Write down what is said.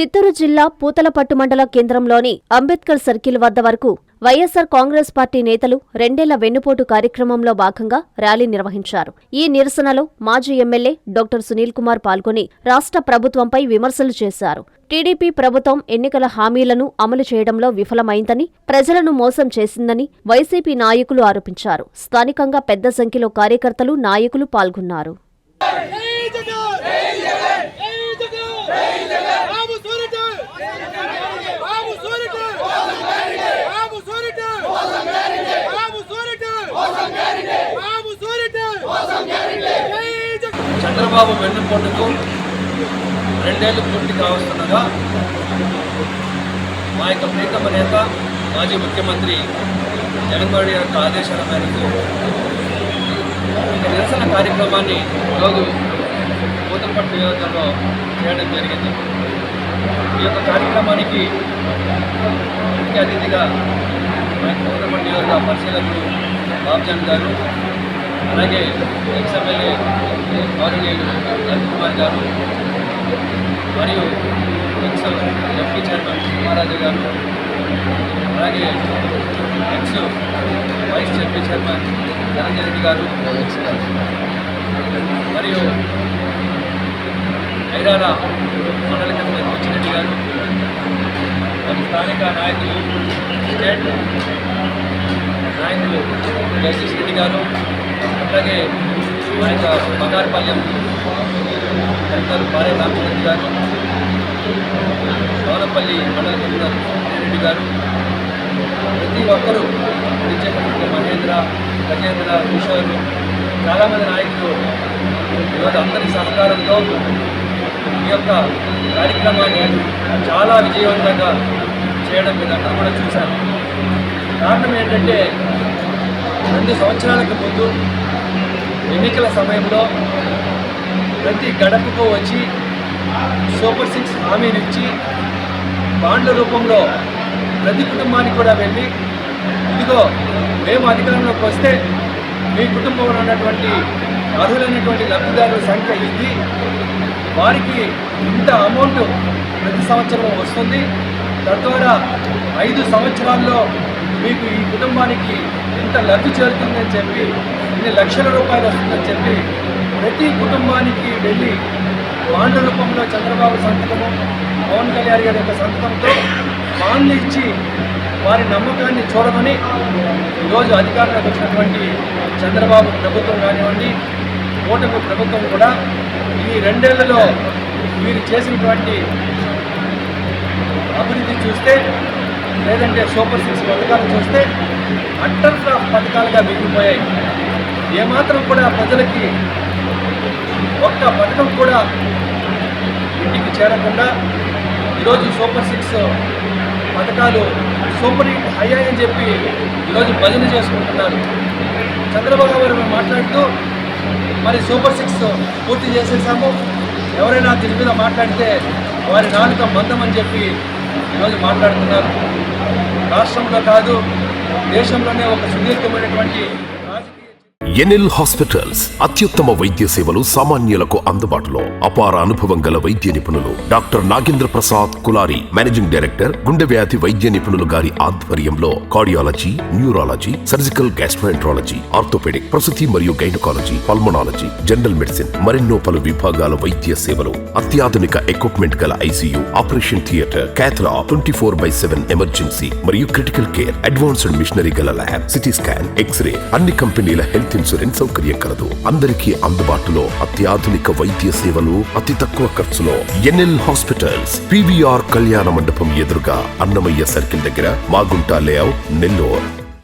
చిత్తూరు జిల్లా పూతలపట్టు మండల కేంద్రంలోని అంబేద్కర్ సర్కిల్ వద్ద వరకు వైఎస్సార్ కాంగ్రెస్ పార్టీ నేతలు రెండేళ్ల వెన్నుపోటు కార్యక్రమంలో భాగంగా ర్యాలీ నిర్వహించారు. ఈ నిరసనలో మాజీ ఎమ్మెల్యే డాక్టర్ సునీల్ కుమార్ పాల్గొని రాష్ట్ర ప్రభుత్వంపై విమర్శలు చేశారు. టీడీపీ ప్రభుత్వం ఎన్నికల హామీలను అమలు చేయడంలో విఫలమైందని, ప్రజలను మోసం చేసిందని వైసీపీ నాయకులు ఆరోపించారు. స్థానికంగా పెద్ద సంఖ్యలో కార్యకర్తలు, నాయకులు పాల్గొన్నారు. చంద్రబాబు వెన్నుపోటుకు రెండేళ్లు పూర్తి కావస్తుండగా మా యొక్క ప్రీతమ నేత మాజీ ముఖ్యమంత్రి జగన్మోహన్ రెడ్డి యొక్క ఆదేశాల మేరకు నిరసన కార్యక్రమాన్ని ఈరోజు పూతలపట్టు నియోజకవర్గంలో చేయడం జరిగింది. ఈ యొక్క కార్యక్రమానికి ముఖ్య అతిథిగా పూతలపట్టు నియోజకవర్గ పరిశీలకులు బాబ్జాన్ గారు, అలాగే ఎక్స్ఎమ్మెల్యే గౌరవనీయులు రవికుమార్ గారు మరియు ex MP chairman Maharaja garu, అలాగే ex vice MP chairman Dhananjaya Reddy garu మరియు ఐరాల మండల కమిటీ వచ్చిరెడ్డి గారు, మరి స్థానిక నాయకులు స్టేట్ నాయకులు జగదీష్ రెడ్డి గారు, అలాగే మా యొక్క బంగారుపాలెం కలెక్టర్ భార్య రామచంద్రెడ్డి గారు, సోనపల్లి మండల కమిషనర్ రెడ్డి గారు, ప్రతి ఒక్కరూ విజయపట్ల మహేంద్ర, గజేంద్ర, కిషోర్, చాలామంది నాయకులు ఈరోజు అందరి సహకారంతో ఈ యొక్క కార్యక్రమాన్ని చాలా విజయవంతంగా చేయడం మీరు అందరూ కూడా చూశారు. కారణం ఏంటంటే 2 సంవత్సరాలకు ముందు ఎన్నికల సమయంలో ప్రతి గడపకు వచ్చి సూపర్ 6 హామీనిచ్చి బాండ్ల రూపంలో ప్రతి కుటుంబానికి కూడా వెళ్ళి, ఇదిగో మేము అధికారంలోకి వస్తే మీ కుటుంబంలో ఉన్నటువంటి అర్హులైనటువంటి లబ్ధిదారుల సంఖ్య ఇది, వారికి ఇంత అమౌంట్ ప్రతి సంవత్సరం వస్తుంది, తద్వారా 5 సంవత్సరాల్లో మీకు ఈ కుటుంబానికి ఇంత లబ్ధి చేరుతుందని చెప్పి, ఇన్ని లక్షల రూపాయలు వస్తుందని చెప్పి ప్రతి కుటుంబానికి వెళ్ళి బాండ్ల రూపంలో చంద్రబాబు సంతకము, పవన్ కళ్యాణ్ గారి యొక్క సంతకంతో బాండ్లు ఇచ్చి వారి నమ్మకాన్ని చూడమని ఈరోజు అధికారంలోకి వచ్చినటువంటి చంద్రబాబు ప్రభుత్వం కానివ్వండి, కూటమి ప్రభుత్వం కూడా ఈ 2 ఏళ్లలో వీరు చేసినటువంటి అభివృద్ధి చూస్తే, లేదంటే సూపర్ 6 పథకాలు చూస్తే అట్టర్ ఫ్లాప్ పథకాలుగా మిగిలిపోయాయి. ఏమాత్రం కూడా ప్రజలకి ఒక్క పథకం కూడా ఇంటికి చేరకుండా ఈరోజు సూపర్ 6 పథకాలు సూపర్ హిట్ అయ్యాయని చెప్పి ఈరోజు భజన చేసుకుంటున్నారు. చంద్రబాబు గారు మాట్లాడుతూ మరి సూపర్ 6 పూర్తి చేసేసాము, ఎవరైనా దీని మీద మాట్లాడితే వారి నాలుక మందమని చెప్పి ఈరోజు మాట్లాడుతున్నారు. రాష్ట్రంలో కాదు, దేశంలోనే ఒక సుదీర్ఘమైనటువంటి ఎన్ఎల్ హాస్పిటల్స్ అత్యుత్తమ వైద్య సేవలు సామాన్యులకు అందుబాటులో. అపార అనుభవం గల వైద్య నిపుణులు doctor Nagendra Prasad Kulari, managing director, గుండె వ్యాధి వైద్య నిపుణులు గారి ఆధ్వర్యంలో cardiology, neurology, surgical gastroenterology, orthopaedic, ప్రసూతి మరియు గైనకాలజీ, పల్మనాలజీ, జనరల్ మెడిసిన్, మరెన్నో పలు విభాగాల వైద్య సేవలు. అత్యాధునిక ఎక్విప్మెంట్ గల ఐసీయూ, ఆపరేషన్ థియేటర్, క్యాథ్లా, 24/7 ఎమర్జెన్సీ మరియు క్రిటికల్ కేర్, అడ్వాన్స్డ్ మిషనరీ గల ల్యాబ్, సిటీ స్కాన్, ఎక్స్రే, అన్ని కంపెనీల హెల్త్ ఇన్సూరెన్స్ సౌకర్యం కలదు. అందరికీ అందుబాటులో అత్యాధునిక వైద్య సేవలు అతి తక్కువ ఖర్చులో. ఎన్ఎల్ హాస్పిటల్స్, పివిఆర్ కళ్యాణ మండపం ఎదురుగా, అన్నమయ్య సర్కిల్ దగ్గర, మాగుంట లేఅవుట్, నెల్లూరు.